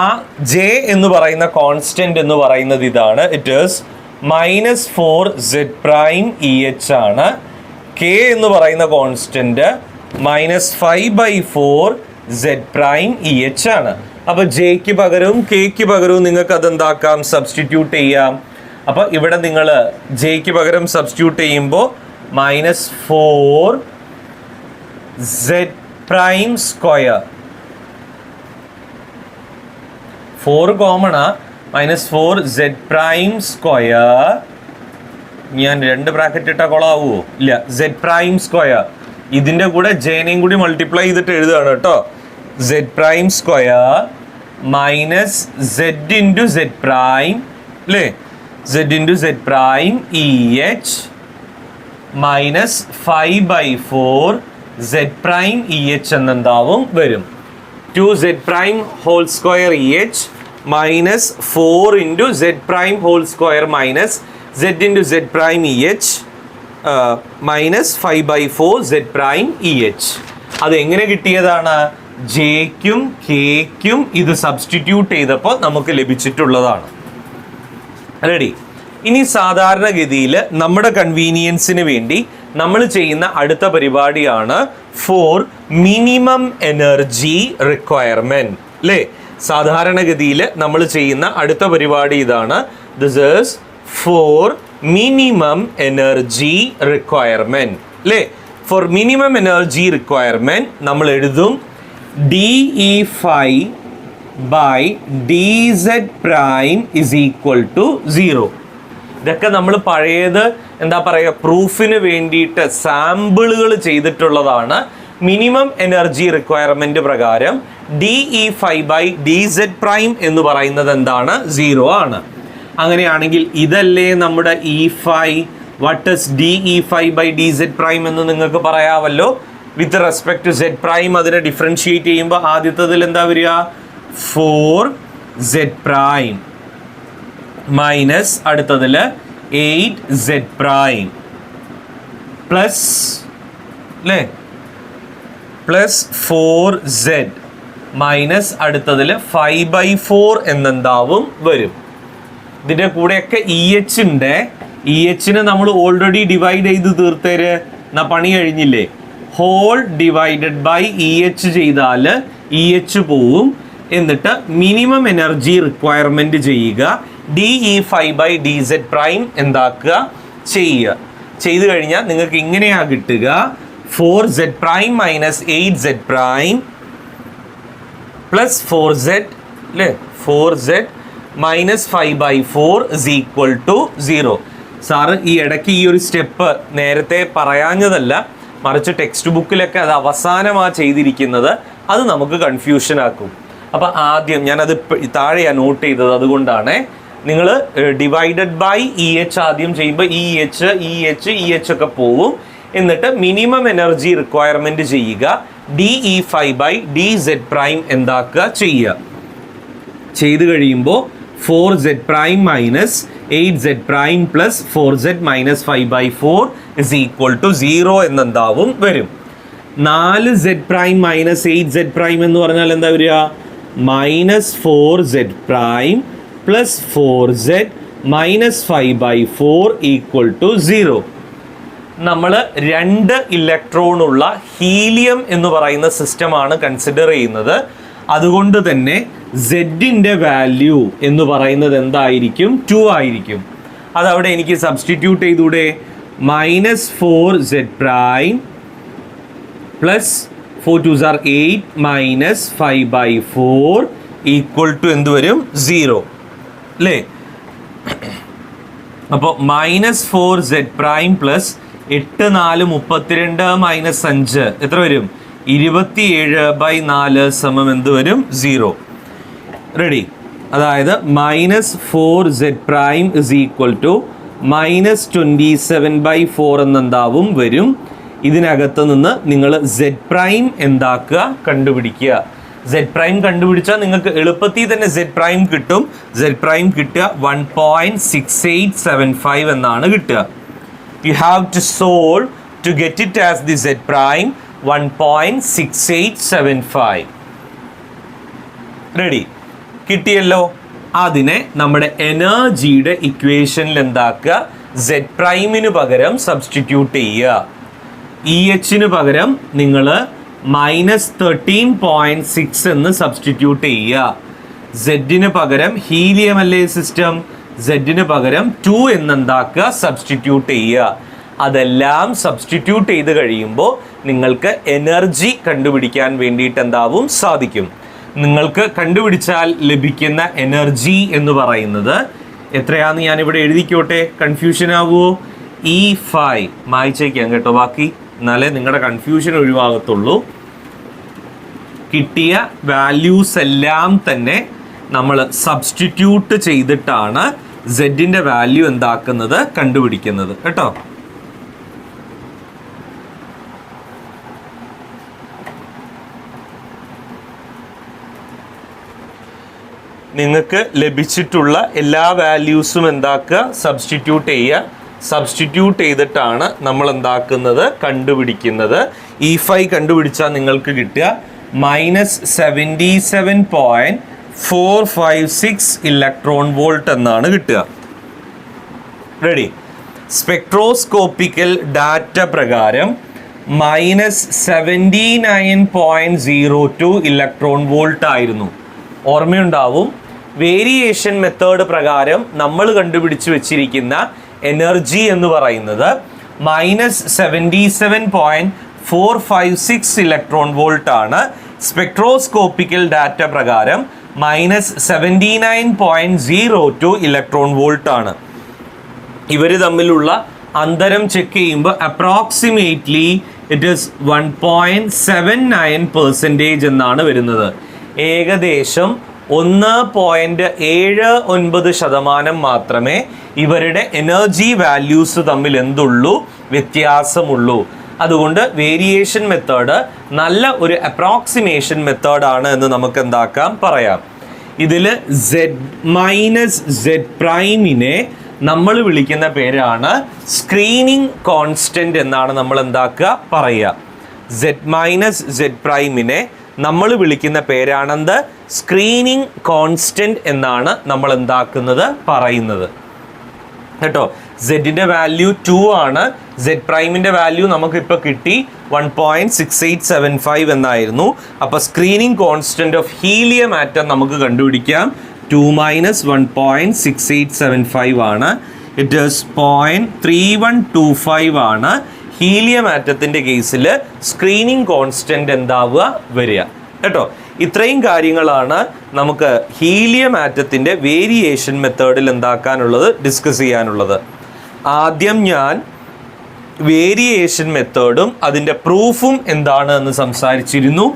ആ ജെ എന്ന് പറയുന്ന കോൺസ്റ്റന്റ് എന്ന് പറയുന്നത് ഇതാണ്. It is -4z prime E H ആണ്. കെ എന്ന് പറയുന്ന constant -5/4z prime E H ആണ്. അപ്പോൾ ജെക്ക് പകരവും കെക്ക് പകരവും നിങ്ങൾക്ക് അതെന്താക്കാം, സബ്സ്റ്റിറ്റ്യൂട്ട് ചെയ്യാം. അപ്പോൾ ഇവിടെ നിങ്ങൾ ജെക്ക് പകരം സബ്സ്റ്റിറ്റ്യൂട്ട് ചെയ്യുമ്പോൾ -4z prime square, 4 കോമണാ, -4z prime square. ഞാൻ 2 ബ്രാക്കറ്റ് ഇട്ടാൽ കൊള്ളാവോ? ഇല്ല. z പ്രൈം സ്ക്വയർ, ഇതിൻ്റെ കൂടെ ജെനെയും കൂടി മൾട്ടിപ്ലൈ ചെയ്തിട്ട് എഴുതുകയാണ് കേട്ടോ. z prime square -z into z prime അല്ലേ. Z into Z prime EH minus 5/4 Z prime EH എന്നെന്താവും വരും. 2Z prime whole square EH minus 4 into Z prime whole square minus Z into Z prime EH minus 5/4 Z prime EH. അത് എങ്ങനെ കിട്ടിയതാണ്? ജെക്കും കെക്കും ഇത് സബ്സ്റ്റിറ്റ്യൂട്ട് ചെയ്തപ്പോൾ നമുക്ക് ലഭിച്ചിട്ടുള്ളതാണ്. റെഡി? ഇനി സാധാരണഗതിയിൽ നമ്മുടെ കൺവീനിയൻസിന് വേണ്ടി നമ്മൾ ചെയ്യുന്ന അടുത്ത പരിപാടിയാണ് ഫോർ മിനിമം എനർജി റിക്വയർമെൻറ്റ്, അല്ലേ? സാധാരണഗതിയിൽ നമ്മൾ ചെയ്യുന്ന അടുത്ത പരിപാടി ഇതാണ്. This is for minimum energy requirement, അല്ലേ? ഫോർ മിനിമം എനർജി റിക്വയർമെൻറ്റ് നമ്മൾ എഴുതും DE5 by DZ prime is equal to 0. ഇതൊക്കെ നമ്മൾ പഴയത് എന്താ പറയുക, പ്രൂഫിന് വേണ്ടിയിട്ട് സാമ്പിളുകൾ ചെയ്തിട്ടുള്ളതാണ്. മിനിമം എനർജി റിക്വയർമെൻറ്റ് പ്രകാരം DE5 by DZ prime എന്ന് പറയുന്നത് എന്താണ്? 0 ആണ്. അങ്ങനെയാണെങ്കിൽ ഇതല്ലേ നമ്മുടെ E5? What is DE5 by DZ prime എന്ന് നിങ്ങൾക്ക് പറയാമല്ലോ. With respect to Z prime അതിനെ ഡിഫറൻഷിയേറ്റ് ചെയ്യുമ്പോൾ ആദ്യത്തതിൽ എന്താ വരിക? 4Z prime മൈനസ് അടുത്തതിൽ 8Z prime പ്ലസ്, അല്ലേ, പ്ലസ് 4Z മൈനസ് അടുത്തതിൽ 5/4 എന്നെന്താവും വരും. ഇതിൻ്റെ കൂടെയൊക്കെ EH ഉണ്ട്. EHനെ നമ്മൾ ഓൾറെഡി ഡിവൈഡ് ചെയ്ത് തീർത്തേര്, എന്നാ പണി കഴിഞ്ഞില്ലേ? ഹോൾ ഡിവൈഡഡ് ബൈ EH ചെയ്താൽ EH പോവും. എന്നിട്ട് മിനിമം എനർജി റിക്വയർമെൻറ്റ് ചെയ്യുക. DE5 by DZ prime എന്താക്കുക? ചെയ്യുക. ചെയ്തു കഴിഞ്ഞാൽ നിങ്ങൾക്ക് ഇങ്ങനെയാണ് കിട്ടുക. 4Z prime minus 8Z prime plus 4Z, അല്ലേ, 4Z minus 5/4 is equal to 0. Sir ഈ ഇടയ്ക്ക് ഈ ഒരു സ്റ്റെപ്പ് നേരത്തെ പറയാഞ്ഞതല്ല, മറിച്ച് ടെക്സ്റ്റ് ബുക്കിലൊക്കെ അത് അവസാനമാണ് ചെയ്തിരിക്കുന്നത്. അത് നമുക്ക് കൺഫ്യൂഷൻ ആക്കും. അപ്പോൾ ആദ്യം ഞാനത് താഴെയാണ് നോട്ട് ചെയ്തത്, അതുകൊണ്ടാണ്. നിങ്ങൾ ഡിവൈഡഡ് ബൈ EH ആദ്യം ചെയ്യുമ്പോൾ EH ഒക്കെ പോവും. എന്നിട്ട് മിനിമം എനർജി റിക്വയർമെൻറ്റ് ചെയ്യുക. DE5 by DZ prime എന്താക്കുക? ചെയ്യുക. ചെയ്ത് കഴിയുമ്പോൾ 4Z prime minus 8Z prime plus 4Z minus 5/4 is equal to 0 എന്നെന്താവും വരും. 4Z prime minus 8Z prime എന്ന് പറഞ്ഞാൽ എന്താ വരിക? Minus 4Z prime plus 4Z minus 5/4 equal to 0. നമ്മൾ 2 ഇലക്ട്രോണുള്ള ഹീലിയം എന്ന് പറയുന്ന സിസ്റ്റമാണ് കൺസിഡർ ചെയ്യുന്നത്. അതുകൊണ്ട് തന്നെ സെഡിൻ്റെ വാല്യൂ എന്ന് പറയുന്നത് എന്തായിരിക്കും? 2 ആയിരിക്കും. അതവിടെ എനിക്ക് സബ്സ്റ്റിറ്റ്യൂട്ട് ചെയ്തൂടെ? Minus 4Z prime plus 4 2s are 8 minus 5/4 equal to എന്ത് വരും? 0, അല്ലേ? അപ്പോൾ minus 4Z prime plus 8 4 32 minus 5 എത്ര വരും? 27/4 സമം എന്ത് വരും? 0. റെഡി? അതായത് minus 4Z prime is equal to minus 27/4 എന്നെന്താവും വരും. ഇതിനകത്ത് നിന്ന് നിങ്ങൾ Z prime എന്താക്കുക? കണ്ടുപിടിക്കുക. Z prime കണ്ടുപിടിച്ചാൽ നിങ്ങൾക്ക് എളുപ്പത്തിൽ തന്നെ Z prime കിട്ടും. Z prime കിട്ടുക 1.6875 എന്നാണ് കിട്ടുക. You have to solve to get it as the Z prime 1.6875. Ready? കിട്ടിയല്ലോ. അതിനെ നമ്മുടെ എനർജിയുടെ ഇക്വേഷനിൽ എന്താക്കുക? Z പ്രൈമിന് പകരം സബ്സ്റ്റിറ്റ്യൂട്ട് ചെയ്യുക. EHന് പകരം നിങ്ങൾ -13.6 എന്ന് സബ്സ്റ്റിറ്റ്യൂട്ട് ചെയ്യുക. സെഡിന് പകരം ഹീലിയം അല്ലേ സിസ്റ്റം, സെഡിന് പകരം 2 എന്നെന്താക്കുക? സബ്സ്റ്റിറ്റ്യൂട്ട് ചെയ്യുക. അതെല്ലാം സബ്സ്റ്റിറ്റ്യൂട്ട് ചെയ്ത് കഴിയുമ്പോൾ നിങ്ങൾക്ക് എനർജി കണ്ടുപിടിക്കാൻ വേണ്ടിയിട്ട് എന്താവും? സാധിക്കും. നിങ്ങൾക്ക് കണ്ടുപിടിച്ചാൽ ലഭിക്കുന്ന എനർജി എന്ന് പറയുന്നത് എത്രയാണെന്ന് ഞാനിവിടെ എഴുതിക്കോട്ടെ, കൺഫ്യൂഷൻ ആവുമോ? E5 മായ്ച്ചേക്കാം കേട്ടോ, ബാക്കി എന്നാലേ നിങ്ങളുടെ കൺഫ്യൂഷൻ ഒഴിവാകത്തുള്ളൂ. കിട്ടിയ വാല്യൂസ് എല്ലാം തന്നെ നമ്മൾ സബ്സ്റ്റിറ്റ്യൂട്ട് ചെയ്തിട്ടാണ് സെഡിൻ്റെ വാല്യൂ എന്താക്കുന്നത് കണ്ടുപിടിക്കുന്നത് കേട്ടോ. നിങ്ങൾക്ക് ലഭിച്ചിട്ടുള്ള എല്ലാ വാല്യൂസും എന്താക്കുക, സബ്സ്റ്റിറ്റ്യൂട്ട് ചെയ്യുക. സബ്സ്റ്റിറ്റ്യൂട്ട് ചെയ്തിട്ടാണ് നമ്മൾ എന്താക്കുന്നത്, കണ്ടുപിടിക്കുന്നത്. E5 കണ്ടുപിടിച്ചാൽ നിങ്ങൾക്ക് കിട്ടുക -77.456 ഇലക്ട്രോൺ വോൾട്ട് എന്നാണ് കിട്ടുക. റെഡി. സ്പെക്ട്രോസ്കോപ്പിക്കൽ ഡാറ്റ പ്രകാരം -79.02 ഇലക്ട്രോൺ വോൾട്ട് ആയിരുന്നു. ഓർമ്മയുണ്ടാവും, വേരിയേഷൻ മെത്തേഡ് പ്രകാരം നമ്മൾ കണ്ടുപിടിച്ച് വെച്ചിരിക്കുന്ന എനർജി എന്ന് പറയുന്നത് -77.456 ഇലക്ട്രോൺ വോൾട്ട് ആണ്. സ്പെക്ട്രോസ്കോപ്പിക്കൽ ഡാറ്റ പ്രകാരം -79.02 ഇലക്ട്രോൺ വോൾട്ട് ആണ്. ഇവർ തമ്മിലുള്ള അന്തരം ചെക്ക് ചെയ്യുമ്പോൾ അപ്രോക്സിമേറ്റ്ലി ഇറ്റ് ഈസ് 1.79% എന്നാണ് വരുന്നത്. ഏകദേശം 1.79% മാത്രമേ ഇവരുടെ എനർജി വാല്യൂസ് തമ്മിൽ എന്തുള്ളൂ, വ്യത്യാസമുള്ളൂ. അതുകൊണ്ട് വേരിയേഷൻ മെത്തേഡ് നല്ല ഒരു അപ്രോക്സിമേഷൻ മെത്തേഡാണ് എന്ന് നമുക്ക് എന്താക്കാം, പറയാം. ഇതിൽ Z-Z' നമ്മൾ വിളിക്കുന്ന പേരാണ് സ്ക്രീനിങ് കോൺസ്റ്റന്റ് എന്നാണ് നമ്മൾ എന്താക്കുക, പറയുക. Z-Z' നമ്മൾ വിളിക്കുന്ന പേരാണെന്ത്, സ്ക്രീനിങ് കോൺസ്റ്റന്റ് എന്നാണ് നമ്മൾ എന്താക്കുന്നത്, പറയുന്നത് കേട്ടോ. സെഡിൻ്റെ വാല്യൂ 2 ആണ്. Z' വാല്യൂ നമുക്കിപ്പോൾ കിട്ടി 1.6875 എന്നായിരുന്നു. അപ്പോൾ screening constant of helium atom നമുക്ക് കണ്ടുപിടിക്കാം. 2 - 1.6875 ആണ്. ഇറ്റ് ഈസ് 0.3125 ആണ്. ഹീലിയം ആറ്റത്തിൻ്റെ കേസിൽ സ്ക്രീനിങ് കോൺസ്റ്റന്റ് എന്താവുക, വരിക കേട്ടോ. ഇത്രയും കാര്യങ്ങളാണ് നമുക്ക് ഹീലിയം ആറ്റത്തിൻ്റെ വേരിയേഷൻ മെത്തേഡിൽ എന്താക്കാനുള്ളത്, ഡിസ്കസ് ചെയ്യാനുള്ളത്. ആദ്യം ഞാൻ വേരിയേഷൻ മെത്തേഡും അതിൻ്റെ പ്രൂഫും എന്താണ് എന്ന് സംസാരിച്ചിരുന്നു.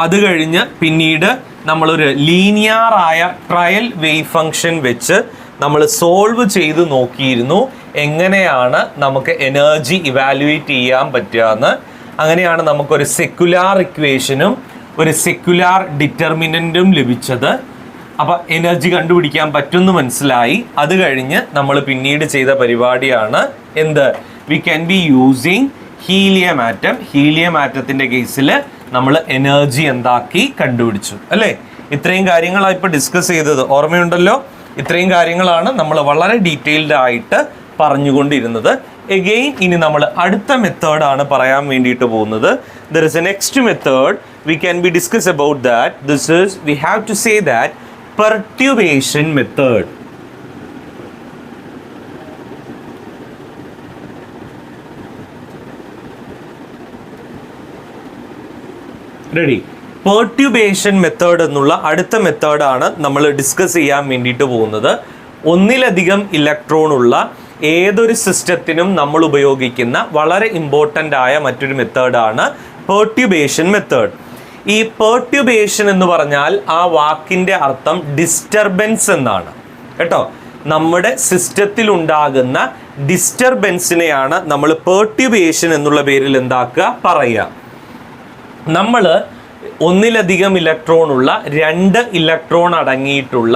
അത് കഴിഞ്ഞ് പിന്നീട് നമ്മളൊരു ലീനിയറായ ട്രയൽ വേവ് ഫംഗ്ഷൻ വെച്ച് നമ്മൾ സോൾവ് ചെയ്ത് നോക്കിയിരുന്നു എങ്ങനെയാണ് നമുക്ക് എനർജി ഇവാലുവേറ്റ് ചെയ്യാൻ പറ്റുക എന്ന്. അങ്ങനെയാണ് നമുക്കൊരു സെക്യുലാർ ഇക്വേഷനും ഒരു സെക്യുലാർ ഡിറ്റർമിനൻറ്റും ലഭിച്ചത്. അപ്പോൾ എനർജി കണ്ടുപിടിക്കാൻ പറ്റുമെന്ന് മനസ്സിലായി. അത് കഴിഞ്ഞ് നമ്മൾ പിന്നീട് ചെയ്ത പരിപാടിയാണ് എന്ത്, we can be using helium atom. Helium ആറ്റത്തിൻ്റെ കേസിൽ നമ്മൾ എനർജി എന്താക്കി കണ്ടുപിടിച്ചു അല്ലേ. ഇത്രയും കാര്യങ്ങളാണ് ഇപ്പോൾ ഡിസ്കസ് ചെയ്തത്, ഓർമ്മയുണ്ടല്ലോ. ഇത്രയും കാര്യങ്ങളാണ് നമ്മൾ വളരെ ഡീറ്റെയിൽഡ് ആയിട്ട് പറഞ്ഞുകൊണ്ടിരുന്നത്. എഗെയിൻ ഇനി നമ്മൾ അടുത്ത മെത്തേഡാണ് പറയാൻ വേണ്ടിയിട്ട് പോകുന്നത്. There is a next method we can be discuss about that. This is, we have to say that perturbation method. Ready. Perturbation method എന്നുള്ള അടുത്ത മെത്തേഡാണ് നമ്മൾ ഡിസ്കസ് ചെയ്യാൻ വേണ്ടിയിട്ട് പോകുന്നത്. ഒന്നിലധികം ഇലക്ട്രോൺ ഉള്ള ഏതൊരു സിസ്റ്റത്തിനും നമ്മൾ ഉപയോഗിക്കുന്ന വളരെ ഇമ്പോർട്ടൻ്റ് ആയ മറ്റൊരു മെത്തേഡാണ് പെർട്യൂബേഷൻ മെത്തേഡ്. ഈ പെർട്യൂബേഷൻ എന്ന് പറഞ്ഞാൽ ആ വാക്കിൻ്റെ അർത്ഥം ഡിസ്റ്റർബൻസ് എന്നാണ് കേട്ടോ. നമ്മുടെ സിസ്റ്റത്തിൽ ഉണ്ടാകുന്ന ഡിസ്റ്റർബൻസിനെയാണ് നമ്മൾ പെർട്യൂബേഷൻ എന്നുള്ള പേരിൽ എന്താക്കുക, പറയുക. നമ്മൾ ഒന്നിലധികം ഇലക്ട്രോൺ ഉള്ള 2 ഇലക്ട്രോൺ അടങ്ങിയിട്ടുള്ള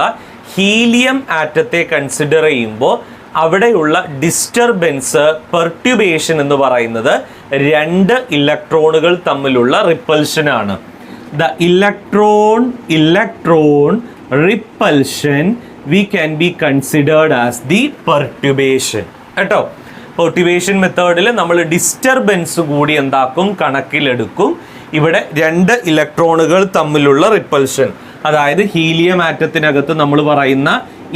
ഹീലിയം ആറ്റത്തെ കൺസിഡർ ചെയ്യുമ്പോൾ അവിടെയുള്ള ഡിസ്റ്റർബൻസ് പെർട്യൂബേഷൻ എന്ന് പറയുന്നത് 2 ഇലക്ട്രോണുകൾ തമ്മിലുള്ള റിപ്പൽഷനാണ്. The electron repulsion we can be considered as the perturbation കേട്ടോ. പെർട്യൂബേഷൻ മെത്തേഡിൽ നമ്മൾ ഡിസ്റ്റർബൻസ് കൂടി എന്താക്കും, കണക്കിലെടുക്കും. ഇവിടെ 2 ഇലക്ട്രോണുകൾ തമ്മിലുള്ള റിപ്പൽഷൻ, അതായത് ഹീലിയം ആറ്റത്തിനകത്ത് നമ്മൾ പറയുന്ന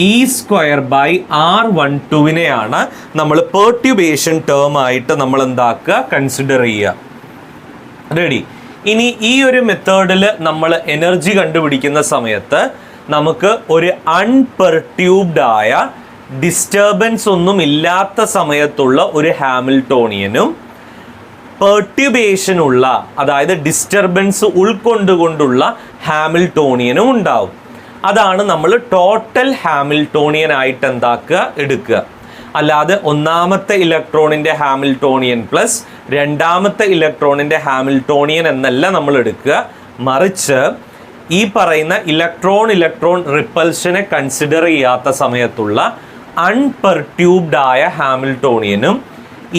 E²/R12നെയാണ് നമ്മൾ പെർട്യൂബേഷൻ ടേം ആയിട്ട് നമ്മൾ എന്താക്കുക, കൺസിഡർ ചെയ്യുക. റെഡി. ഇനി ഈ ഒരു മെത്തേഡിൽ നമ്മൾ എനർജി കണ്ടുപിടിക്കുന്ന സമയത്ത് നമുക്ക് ഒരു അൺപെർട്യൂബ്ഡ് ആയ ഡിസ്റ്റർബൻസ് ഒന്നും ഇല്ലാത്ത സമയത്തുള്ള ഒരു ഹാമിൽട്ടോണിയനും പെർട്യൂബേഷൻ ഉള്ള, അതായത് ഡിസ്റ്റർബൻസ് ഉൾക്കൊണ്ടുകൊണ്ടുള്ള ഹാമിൽട്ടോണിയനും ഉണ്ടാവും. അതാണ് നമ്മൾ ടോട്ടൽ ഹാമിൽട്ടോണിയൻ ആയിട്ട് എന്താക്കുക, എടുക്കുക. അല്ലാതെ ഒന്നാമത്തെ ഇലക്ട്രോണിൻ്റെ ഹാമിൽട്ടോണിയൻ പ്ലസ് രണ്ടാമത്തെ ഇലക്ട്രോണിൻ്റെ ഹാമിൽട്ടോണിയൻ എന്നല്ല നമ്മൾ എടുക്കുക. മറിച്ച് ഈ പറയുന്ന ഇലക്ട്രോൺ റിപ്പൽഷനെ കൺസിഡർ ചെയ്യാത്ത സമയത്തുള്ള അൺപെർട്യൂബ്ഡ് ആയ ഹാമിൽട്ടോണിയനും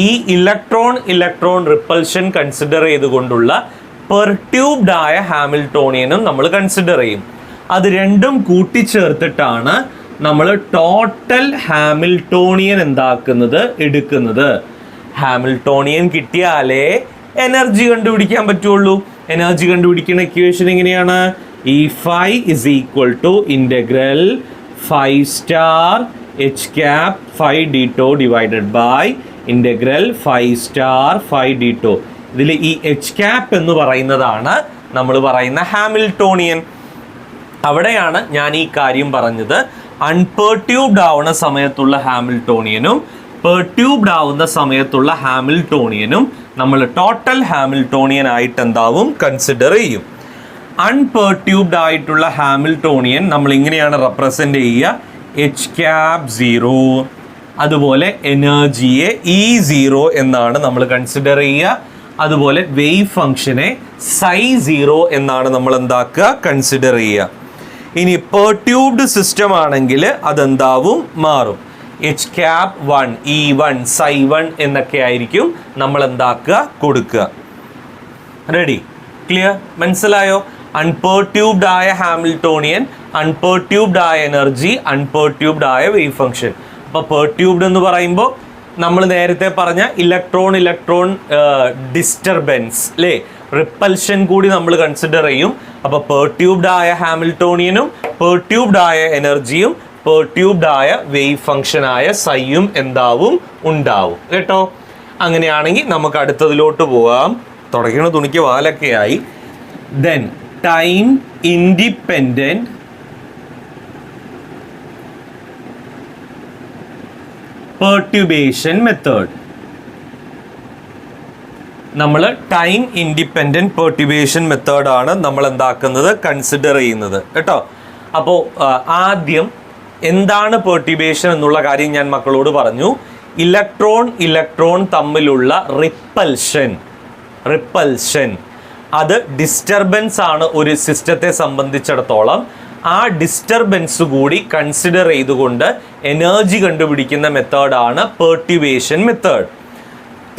ഈ ഇലക്ട്രോൺ റിപ്പൽഷൻ കൺസിഡർ ചെയ്തുകൊണ്ടുള്ള പെർട്യൂബ്ഡ് ആയ ഹാമിൽട്ടോണിയനും നമ്മൾ കൺസിഡർ ചെയ്യും. അത് രണ്ടും കൂട്ടിച്ചേർത്തിട്ടാണ് നമ്മൾ ടോട്ടൽ ഹാമിൽട്ടോണിയൻ എന്താക്കുന്നത്, എടുക്കുന്നത്. ഹാമിൽട്ടോണിയൻ കിട്ടിയാലേ എനർജി കണ്ടുപിടിക്കാൻ പറ്റുള്ളൂ. എനർജി കണ്ടുപിടിക്കുന്ന ഇക്വേഷൻ എങ്ങനെയാണ്? E5 is equal to integral 5 star h cap 5 d tau divided by integral 5 star 5 d tau. ഇതിൽ ഈ എച്ച് ക്യാപ്പ് എന്ന് പറയുന്നതാണ് നമ്മൾ പറയുന്ന ഹാമിൽട്ടോണിയൻ. അവിടെയാണ് ഞാൻ ഈ കാര്യം പറഞ്ഞത്. അൺപെർട്യൂബ്ഡ് ആവുന്ന സമയത്തുള്ള ഹാമിൽട്ടോണിയനും പെർട്യൂബ്ഡ് ആവുന്ന സമയത്തുള്ള ഹാമിൽട്ടോണിയനും നമ്മൾ ടോട്ടൽ ഹാമിൽട്ടോണിയൻ ആയിട്ട് എന്താവും, കൺസിഡർ ചെയ്യും. അൺപെർട്യൂബ്ഡ് ആയിട്ടുള്ള ഹാമിൽട്ടോണിയൻ നമ്മൾ ഇങ്ങനെയാണ് റെപ്രസെൻ്റ് ചെയ്യുക, എച്ച് ക്യാപ് 0. അതുപോലെ എനർജിയെ E0 എന്നാണ് നമ്മൾ കൺസിഡർ ചെയ്യുക. അതുപോലെ വേവ് ഫംഗ്ഷനെ psi0 എന്നാണ് നമ്മൾ എന്താക്കുക, കൺസിഡർ ചെയ്യുക. ഇനി പെർട്യൂബ്ഡ് സിസ്റ്റം ആണെങ്കിൽ അതെന്താവും, മാറും. എച്ച് ക്യാപ് 1, E1, psi1 എന്നൊക്കെ ആയിരിക്കും നമ്മൾ എന്താക്കുക, കൊടുക്കുക. റെഡി? ക്ലിയർ? മനസ്സിലായോ? അൺപെർട്യൂബ്ഡ് ആയ ഹാമിൽട്ടോണിയൻ, അൺപെർട്യൂബ്ഡ് ആയ എനർജി, അൺപെർട്യൂബ്ഡ് ആയ വേവ് ഫംഗ്ഷൻ. അപ്പോൾ പെർട്യൂബ്ഡ് എന്ന് പറയുമ്പോൾ നമ്മൾ നേരത്തെ പറഞ്ഞ ഇലക്ട്രോൺ ഡിസ്റ്റർബൻസ് അല്ലേ, റിപ്പൽഷൻ കൂടി നമ്മൾ കൺസിഡർ ചെയ്യും. അപ്പോൾ പെർട്യൂബ്ഡ് ആയ ഹാമിൽട്ടോണിയനും പെർട്യൂബ്ഡ് ആയ എനർജിയും പെർട്യൂബ്ഡ് ആയ വേവ് ഫംഗ്ഷനായ സൈയും എന്താവും, ഉണ്ടാവും. കേട്ടോ? അങ്ങനെയാണെങ്കിൽ നമുക്ക് അടുത്തതിലോട്ട് പോകാം. തുടങ്ങുന്ന തുണിക്ക് വാലൊക്കെയായി. Then time independent perturbation method. നമ്മൾ ടൈം ഇൻഡിപെൻഡൻറ്റ് പെർട്യൂബേഷൻ മെത്തേഡാണ് നമ്മൾ എന്താക്കുന്നത്, കൺസിഡർ ചെയ്യുന്നത്. കേട്ടോ? അപ്പോൾ ആദ്യം എന്താണ് പെർട്യൂബേഷൻ എന്നുള്ള കാര്യം ഞാൻ മക്കളോട് പറഞ്ഞു. ഇലക്ട്രോൺ തമ്മിലുള്ള റിപ്പൽഷൻ അത് ഡിസ്റ്റർബൻസ് ആണ് ഒരു സിസ്റ്റത്തെ സംബന്ധിച്ചിടത്തോളം. ആ ഡിസ്റ്റർബൻസ് കൂടി കൺസിഡർ ചെയ്തുകൊണ്ട് എനർജി കണ്ടുപിടിക്കുന്ന മെത്തേഡാണ് പെർട്യൂബേഷൻ മെത്തേഡ്.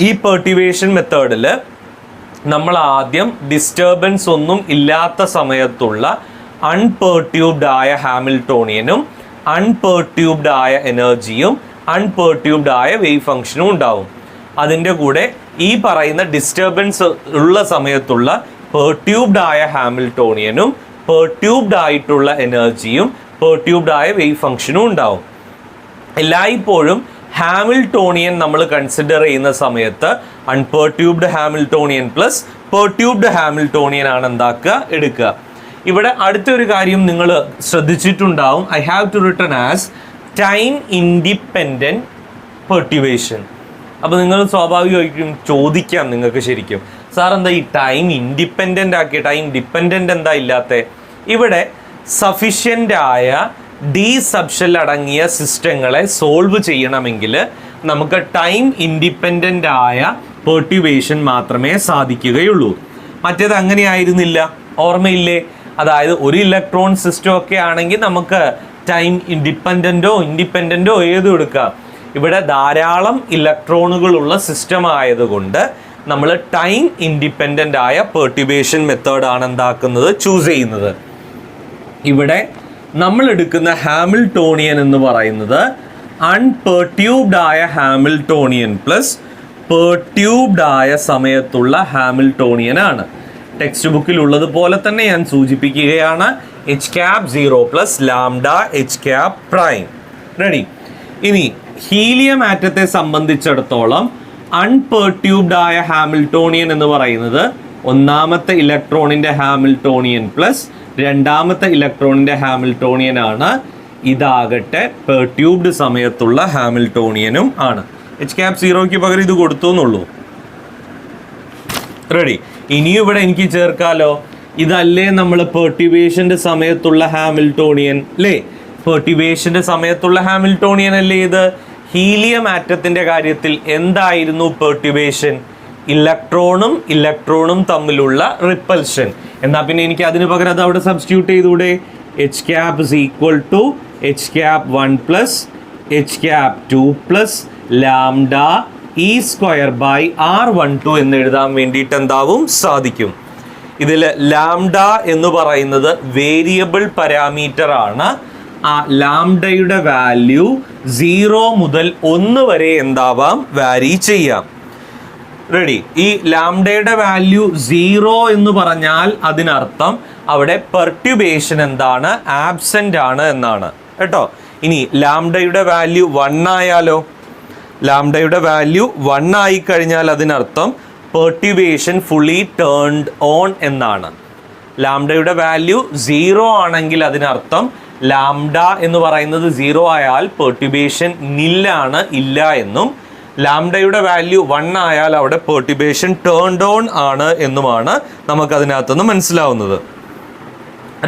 ഈ പെർട്യൂബേഷൻ മെത്തേഡിൽ നമ്മൾ ആദ്യം ഡിസ്റ്റർബൻസ് ഒന്നും ഇല്ലാത്ത സമയത്തുള്ള അൺപെർട്യൂബ്ഡ് ആയ ഹാമിൽട്ടോണിയനും അൺപെർട്യൂബ്ഡ് ആയ എനർജിയും അൺപെർട്യൂബ്ഡ് ആയ വേവ് ഫംഗ്ഷനും ഉണ്ടാവും. അതിൻ്റെ കൂടെ ഈ പറയുന്ന ഡിസ്റ്റർബൻസ് ഉള്ള സമയത്തുള്ള പെർട്യൂബ്ഡ് ആയ ഹാമിൽട്ടോണിയനും പെർട്യൂബ്ഡ് ആയിട്ടുള്ള എനർജിയും പെർട്യൂബ്ഡ് ആയ വേവ് ഫംഗ്ഷനും ഉണ്ടാവും. എല്ലായ്പ്പോഴും ഹാമിൽട്ടോണിയൻ നമ്മൾ കൺസിഡർ ചെയ്യുന്ന സമയത്ത് unperturbed Hamiltonian plus perturbed Hamiltonian ആണ് എന്താക്കുക, എടുക്കുക. ഇവിടെ അടുത്തൊരു കാര്യം നിങ്ങൾ ശ്രദ്ധിച്ചിട്ടുണ്ടാവും. I have to written as time independent perturbation. അപ്പോൾ നിങ്ങൾ സ്വാഭാവികമായിട്ടും ചോദിക്കാം നിങ്ങൾക്ക് ശരിക്കും, സാർ എന്താ ഈ ടൈം ഇൻഡിപെൻഡൻ്റ് ആക്കി, ടൈം ഡിപ്പെൻഡൻ്റ് എന്താ ഇല്ലാത്തത്? ഇവിടെ സഫിഷ്യൻ്റ് ആയ ഡി സബ്ഷെൽ അടങ്ങിയ സിസ്റ്റങ്ങളെ സോൾവ് ചെയ്യണമെങ്കിൽ നമുക്ക് ടൈം ഇൻഡിപെൻഡൻ്റ് ആയ പെർട്യൂബേഷൻ മാത്രമേ സാധിക്കുകയുള്ളൂ. മറ്റേത് അങ്ങനെ ആയിരുന്നില്ല, ഓർമ്മയില്ലേ? അതായത് ഒരു ഇലക്ട്രോൺ സിസ്റ്റം ഒക്കെ ആണെങ്കിൽ നമുക്ക് ടൈം ഇൻഡിപെൻഡൻറ്റോ ഏതും എടുക്കാം. ഇവിടെ ധാരാളം ഇലക്ട്രോണുകളുള്ള സിസ്റ്റം ആയതുകൊണ്ട് നമ്മൾ ടൈം ഇൻഡിപെൻഡൻ്റ് ആയ പെർട്യൂബേഷൻ മെത്തേഡാണ് എന്താക്കുന്നത്, ചൂസ് ചെയ്യുന്നത്. ഇവിടെ നമ്മൾ എടുക്കുന്ന ഹാമിൽട്ടോണിയൻ എന്ന് പറയുന്നത് അൺപെർട്യൂബ്ഡ് ആയ ഹാമിൽട്ടോണിയൻ പ്ലസ് പെർട്യൂബ്ഡ് ആയ സമയത്തുള്ള ഹാമിൽട്ടോണിയൻ ആണ്. ടെക്സ്റ്റ് ബുക്കിൽ ഉള്ളതുപോലെ തന്നെ ഞാൻ സൂചിപ്പിക്കുകയാണ്, H cap 0 plus lambda H cap prime. Ready? ഇനി ഹീലിയം ആറ്റത്തെ സംബന്ധിച്ചിടത്തോളം അൺപെർട്യൂബ്ഡ് ആയ ഹാമിൽട്ടോണിയൻ എന്ന് പറയുന്നത് ഒന്നാമത്തെ ഇലക്ട്രോണിൻ്റെ ഹാമിൽട്ടോണിയൻ പ്ലസ് രണ്ടാമത്തെ ഇലക്ട്രോണിൻ്റെ ഹാമിൽട്ടോണിയൻ ആണ്. ഇതാകട്ടെ പെർട്യൂബ്ഡ് സമയത്തുള്ള ഹാമിൽട്ടോണിയനും ആണ്. എച്ച് ക്യാപ് 0ക്ക് പകരം ഇത് കൊടുത്തു എന്നുള്ളൂ. റെഡി? ഇനിയും ഇവിടെ എനിക്ക് ചേർക്കാലോ, ഇതല്ലേ നമ്മൾ പെർട്യൂബേഷന്റെ സമയത്തുള്ള ഹാമിൽട്ടോണിയൻ അല്ലേ? പെർട്യൂബേഷന്റെ സമയത്തുള്ള ഹാമിൽട്ടോണിയൻ അല്ലേ ഇത്? ഹീലിയം ആറ്റത്തിന്റെ കാര്യത്തിൽ എന്തായിരുന്നു പെർട്യൂബേഷൻ? ഇലക്ട്രോണും തമ്മിലുള്ള റിപ്പൽഷൻ. എന്നാൽ പിന്നെ എനിക്ക് അതിന് പകരം അത് അവിടെ സബ്സ്റ്റിറ്റ്യൂട്ട് ചെയ്തൂടെ? H cap is equal to H cap 1 plus H cap 2 plus lambda E square by R12 എന്ന് എഴുതാൻ വേണ്ടിയിട്ട് എന്താവും സാധിക്കും. ഇതിൽ ലാംഡ എന്ന് പറയുന്നത് വേരിയബിൾ പാരാമീറ്റർ ആണ്. ആ ലാംഡയുടെ വാല്യൂ 0 മുതൽ 1 വരെ എന്താവാം വാരി ചെയ്യാം. റെഡി? ഈ ലാംഡയുടെ വാല്യൂ 0 എന്ന് പറഞ്ഞാൽ അതിനർത്ഥം അവിടെ പെർട്യൂബേഷൻ എന്താണ്? ആബ്സെന്റ് ആണ് എന്നാണ് കേട്ടോ. ഇനി ലാംഡയുടെ വാല്യൂ 1 ആയാലോ? ലാംഡയുടെ വാല്യൂ 1 ആയി കഴിഞ്ഞാൽ അതിനർത്ഥം പെർട്യൂബേഷൻ ഫുള്ളി ടേൺഡ് ഓൺ എന്നാണ്. ലാംഡയുടെ വാല്യൂ 0 ആണെങ്കിൽ അതിനർത്ഥം ലാംഡ എന്ന് പറയുന്നത് 0 ആയാൽ പെർട്യൂബേഷൻ നില്ലാണ്, ഇല്ല എന്നും. ലാംഡയുടെ വാല്യൂ 1 ആയാൽ അവിടെ പെർട്യൂബേഷൻ ടേൺഡ് ഓൺ ആണ് എന്നുമാണ് നമുക്കതിനകത്തുനിന്ന് മനസ്സിലാവുന്നത്.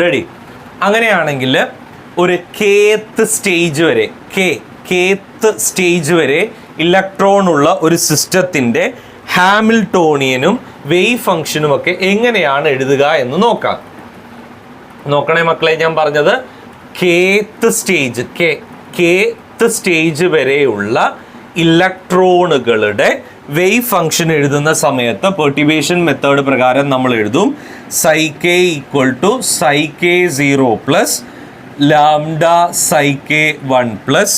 റെഡി? അങ്ങനെയാണെങ്കിൽ ഒരു കേത്ത് സ്റ്റേജ് വരെ ഇലക്ട്രോൺ ഉള്ള ഒരു സിസ്റ്റത്തിൻ്റെ ഹാമിൽട്ടോണിയനും വേവ് ഫംഗ്ഷനും ഒക്കെ എങ്ങനെയാണ് എഴുതുക എന്ന് നോക്കാം. നോക്കണേ മക്കളെ, ഞാൻ പറഞ്ഞത് കേത്ത് സ്റ്റേജ് വരെയുള്ള ഇലക്ട്രോണുകളുടെ വേവ് ഫംഗ്ഷൻ എഴുതുന്ന സമയത്ത് പെർട്യൂബേഷൻ മെത്തേഡ് പ്രകാരം നമ്മൾ എഴുതും psi k equal to psi k 0 plus lambda psi k 1 plus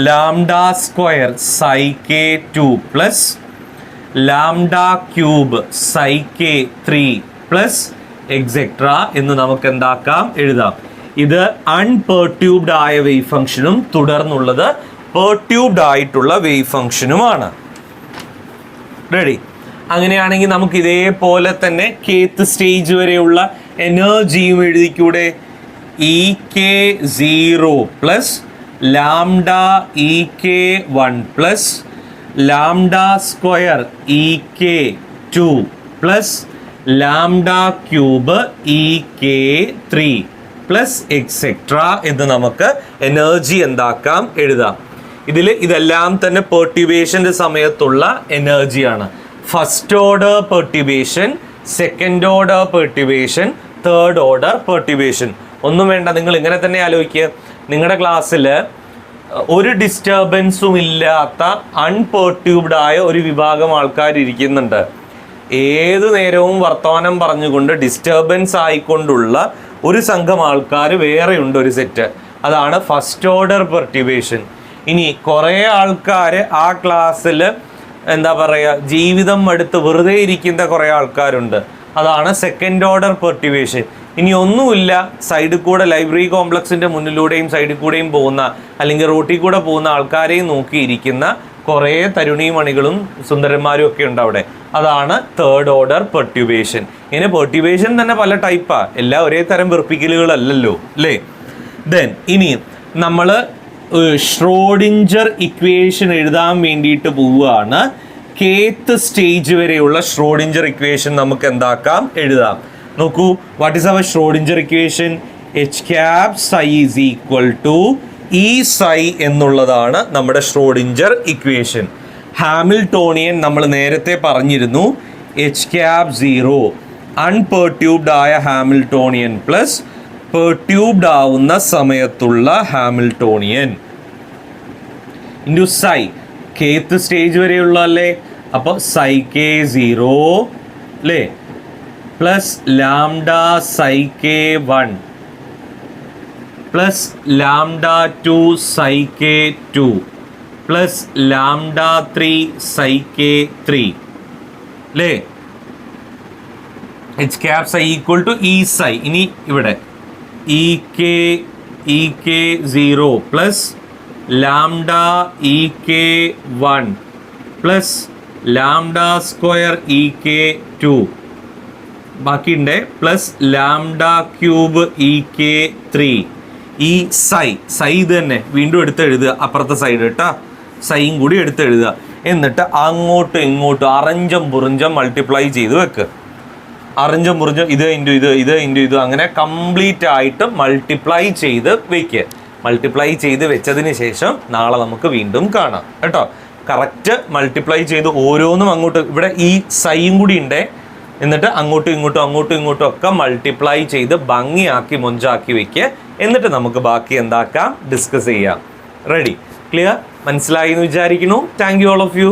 lambda square psi k 2 plus lambda cube psi k 3 plus etcetera എന്ന് നമുക്ക് എന്താക്കാം എഴുതാം. ഇത് അൺപെർട്യൂബ്ഡ് ആയ വേവ് ഫംഗ്ഷനും തുടർന്നുള്ളത് പെർട്യൂബ്ഡ് ആയിട്ടുള്ള വേവ് ഫംഗ്ഷനുമാണ്. റെഡി? അങ്ങനെയാണെങ്കിൽ നമുക്ക് ഇതേപോലെ തന്നെ കേത്ത് സ്റ്റേജ് വരെയുള്ള എനർജിയും എഴുതിക്കൂടെ? EK0 plus lambda EK1 plus lambda square EK2 plus lambda cube EK3 plus etcetera എന്ന് നമുക്ക് എനർജി എന്താക്കാം എഴുതാം. ഇതെല്ലാം തന്നെ പെർട്യൂബേഷൻ്റെ സമയത്തുള്ള എനർജിയാണ്. First order perturbation, second order perturbation, third order perturbation. ഒന്നും വേണ്ട, നിങ്ങൾ ഇങ്ങനെ തന്നെ ആലോചിക്കുക. നിങ്ങളുടെ ക്ലാസ്സിൽ ഒരു ഡിസ്റ്റർബൻസും ഇല്ലാത്ത അൺപെർട്യൂബ്ഡ് ആയ ഒരു വിഭാഗം ആൾക്കാർ ഇരിക്കുന്നുണ്ട്. ഏതു നേരവും വർത്തമാനം പറഞ്ഞുകൊണ്ട് ഡിസ്റ്റർബൻസ് ആയിക്കൊണ്ടുള്ള ഒരു സംഘം ആൾക്കാർ വേറെയുണ്ട്, ഒരു സെറ്റ്. അതാണ് ഫസ്റ്റ് ഓർഡർ പെർട്യൂബേഷൻ. ഇനി കുറേ ആൾക്കാർ ആ ക്ലാസ്സിൽ എന്താ പറയുക, ജീവിതം അടുത്ത് വെറുതെ ഇരിക്കുന്ന കുറേ ആൾക്കാരുണ്ട്. അതാണ് സെക്കൻഡ് ഓർഡർ പെർട്യൂബേഷൻ. ഇനി ഒന്നുമില്ല, സൈഡിൽ കൂടെ ലൈബ്രറി കോംപ്ലക്സിൻ്റെ മുന്നിലൂടെയും സൈഡിൽ കൂടെയും പോകുന്ന അല്ലെങ്കിൽ റോട്ടിൽ കൂടെ പോകുന്ന ആൾക്കാരെയും നോക്കിയിരിക്കുന്ന കുറേ തരുണീമണികളും സുന്ദരന്മാരും ഒക്കെ ഉണ്ട് അവിടെ. അതാണ് തേർഡ് ഓർഡർ പെർട്യൂബേഷൻ. ഇങ്ങനെ പെർട്യൂബേഷൻ തന്നെ പല ടൈപ്പാണ്, എല്ലാം ഒരേ തരം വെറുപ്പിക്കലുകളല്ലല്ലോ അല്ലേ? ദെൻ ഇനി നമ്മൾ ഷ്രോഡിഞ്ചർ ഇക്വേഷൻ എഴുതാൻ വേണ്ടിയിട്ട് പോവുകയാണ്. കേത്ത് സ്റ്റേജ് വരെയുള്ള ഷ്രോഡിഞ്ചർ ഇക്വേഷൻ നമുക്ക് എന്താക്കാം എഴുതാം. നോക്കൂ, what is our Schrodinger equation? H cap psi is equal to E psi എന്നുള്ളതാണ് നമ്മുടെ ഷ്രോഡിഞ്ചർ ഇക്വേഷൻ. ഹാമിൽട്ടോണിയൻ നമ്മൾ നേരത്തെ പറഞ്ഞിരുന്നു, H cap 0 അൺപെർട്യൂബ്ഡ് ആയ ഹാമിൽട്ടോണിയൻ പ്ലസ് പെർട്യൂബ്ഡ് ആവുന്ന സമയത്തുള്ള Hamiltonian into psi. Kth stage വരെയുള്ള അല്ലേ? അപ്പോൾ psi k 0 അല്ലേ plus lambda psi k 1 plus lambda 2 psi k 2 plus lambda 3 psi k 3 അല്ലേ? H cap psi equal to E psi. ഇനി ഇവിടെ EK0 plus lambda EK1 plus lambda square EK2 ബാക്കിയുണ്ട് പ്ലസ് ലാംഡ ക്യൂബ് EK3. ഈ സൈ ഇത് തന്നെ വീണ്ടും എടുത്ത് എഴുതുക, അപ്പുറത്തെ സൈഡ് കേട്ടോ, സൈയും കൂടി എടുത്ത് എഴുതുക. എന്നിട്ട് അങ്ങോട്ടും ഇങ്ങോട്ടും അറഞ്ചം പുറഞ്ചം മൾട്ടിപ്ലൈ ചെയ്ത് വെക്കുക. അറിഞ്ഞു മുറിഞ്ഞു ഇത് ഇൻറ്റു ഇത് അങ്ങനെ കംപ്ലീറ്റ് ആയിട്ട് മൾട്ടിപ്ലൈ ചെയ്ത് വെക്കുക. മൾട്ടിപ്ലൈ ചെയ്ത് വെച്ചതിന് ശേഷം നാളെ നമുക്ക് വീണ്ടും കാണാം കേട്ടോ. കറക്റ്റ് മൾട്ടിപ്ലൈ ചെയ്ത് ഓരോന്നും അങ്ങോട്ട് ഇവിടെ ഈ സൈയും കൂടി ഉണ്ടേ, എന്നിട്ട് അങ്ങോട്ടും ഇങ്ങോട്ടും ഒക്കെ മൾട്ടിപ്ലൈ ചെയ്ത് ഭംഗിയാക്കി മൊഞ്ചാക്കി വെക്കുക. എന്നിട്ട് നമുക്ക് ബാക്കി എന്താക്കാം, ഡിസ്കസ് ചെയ്യാം. റെഡി? ക്ലിയർ? മനസ്സിലായി എന്ന് വിചാരിക്കുന്നു. Thank you all of U.